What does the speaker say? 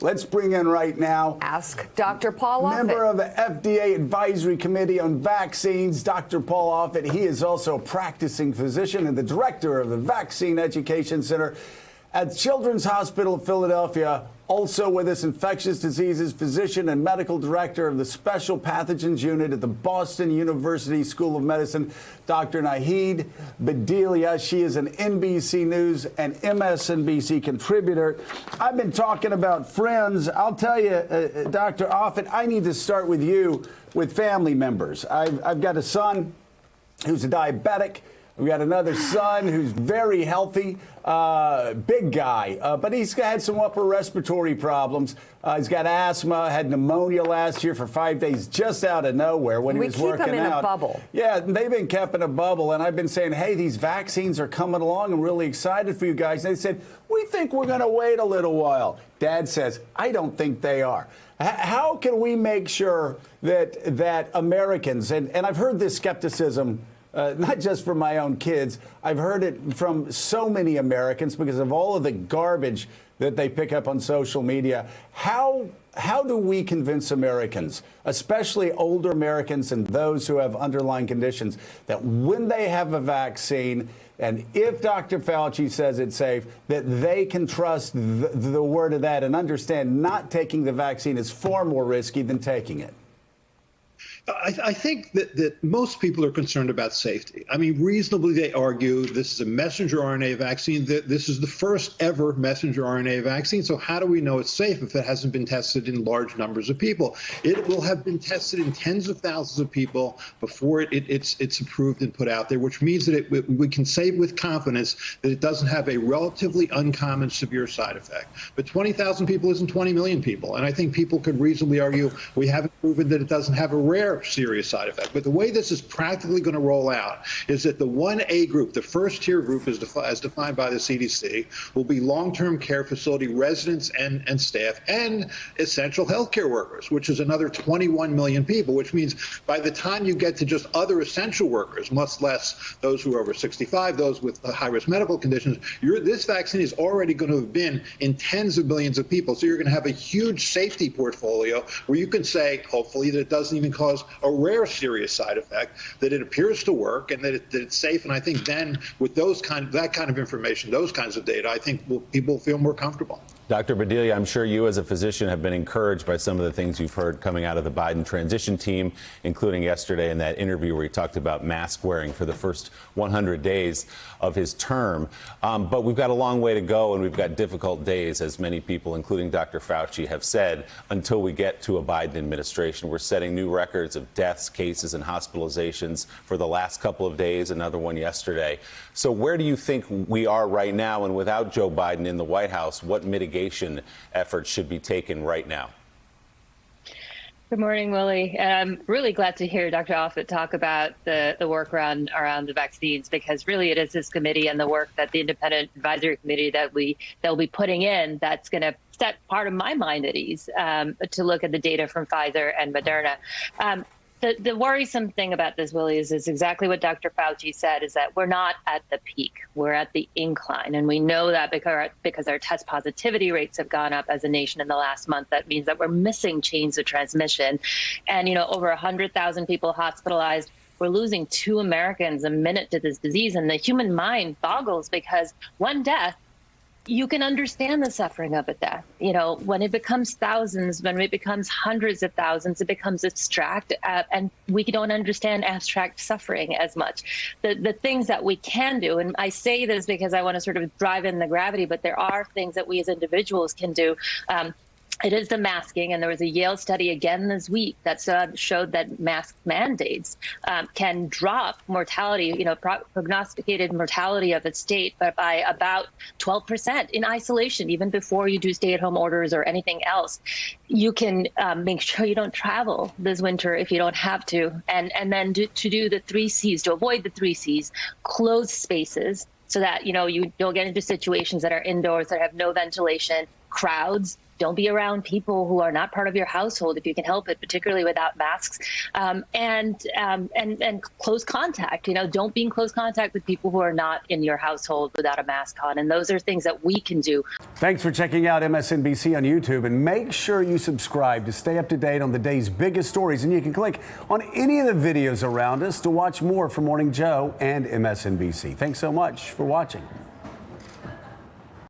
Let's bring in right now. Ask Dr. Paul Offit. Member of the FDA Advisory Committee on Vaccines, Dr. Paul Offit. He is also a practicing physician and the director of the Vaccine Education Center at Children's Hospital of Philadelphia. Also with us, infectious diseases physician and medical director of the Special Pathogens Unit at the Boston University School of Medicine, Dr. Nicolle Bhadelia. She is an NBC News and MSNBC contributor. I've been talking about friends. I'll tell you, Dr. Offit, I need to start with you, with family members. I've got a son who's a diabetic. We've got another son who's very healthy, big guy, but he's had some upper respiratory problems. He's got asthma, had pneumonia last year for 5 days, just out of nowhere when he was working out. We keep him in a bubble. Yeah, they've been kept in a bubble, and I've been saying, hey, these vaccines are coming along. I'm really excited for you guys. And they said, we think we're going to wait a little while. Dad says, I don't think they are. How can we make sure that Americans, and I've heard this skepticism, not just from my own kids. I've heard it from so many Americans because of all of the garbage that they pick up on social media. How do we convince Americans, especially older Americans and those who have underlying conditions, that when they have a vaccine, and if Dr. Fauci says it's safe, that they can trust the word of that and understand not taking the vaccine is far more risky than taking it? I think that most people are concerned about safety. I mean, reasonably, they argue this is a messenger RNA vaccine. This is the first ever messenger RNA vaccine. So how do we know it's safe if it hasn't been tested in large numbers of people? It will have been tested in tens of thousands of people before it's approved and put out there, which means that we can say with confidence that it doesn't have a relatively uncommon severe side effect. But 20,000 people isn't 20 million people. And I think people could reasonably argue we haven't proven that it doesn't have a rare serious side effect. But the way this is practically going to roll out is that the 1A group, the first tier group as defined by the CDC, will be long-term care facility residents and staff and essential healthcare workers, which is another 21 million people, which means by the time you get to just other essential workers, much less those who are over 65, those with high-risk medical conditions, this vaccine is already going to have been in tens of millions of people. So you're going to have a huge safety portfolio where you can say, hopefully, that it doesn't even cause a rare serious side effect, that it appears to work, and that it's safe. And I think then with that kind of information, those kinds of data, I think people feel more comfortable. Dr. Bhadelia, I'm sure you as a physician have been encouraged by some of the things you've heard coming out of the Biden transition team, including yesterday in that interview where he talked about mask wearing for the first 100 days of his term. But we've got a long way to go, and we've got difficult days, as many people, including Dr. Fauci, have said, until we get to a Biden administration. We're setting new records of deaths, cases, and hospitalizations for the last couple of days, another one yesterday. So where do you think we are right now? And without Joe Biden in the White House, what mitigation efforts should be taken right now? Good morning, Willie. I'm really glad to hear Dr. Offit talk about the work around the vaccines, because really it is this committee and the work that the independent advisory committee that will be putting in that's going to set part of my mind at ease to look at the data from Pfizer and Moderna. The worrisome thing about this, Willie, is exactly what Dr. Fauci said, is that we're not at the peak. We're at the incline. And we know that because our test positivity rates have gone up as a nation in the last month. That means that we're missing chains of transmission. And, over 100,000 people hospitalized. We're losing 2 Americans a minute to this disease. And the human mind boggles, because one death, you can understand the suffering of a death. When it becomes thousands, when it becomes hundreds of thousands, it becomes abstract, and we don't understand abstract suffering as much. The things that we can do, and I say this because I want to sort of drive in the gravity, but there are things that we as individuals can do. It is the masking, and there was a Yale study again this week that showed that mask mandates can drop mortality, prognosticated mortality of a state by about 12% in isolation, even before you do stay-at-home orders or anything else. You can make sure you don't travel this winter if you don't have to, and then to do the 3 C's, to avoid the 3 C's, close spaces so that you don't get into situations that are indoors that have no ventilation, crowds, don't be around people who are not part of your household if you can help it, particularly without masks, and close contact. Don't be in close contact with people who are not in your household without a mask on. And those are things that we can do. Thanks for checking out MSNBC on YouTube, and make sure you subscribe to stay up to date on the day's biggest stories. And you can click on any of the videos around us to watch more from Morning Joe and MSNBC. Thanks so much for watching.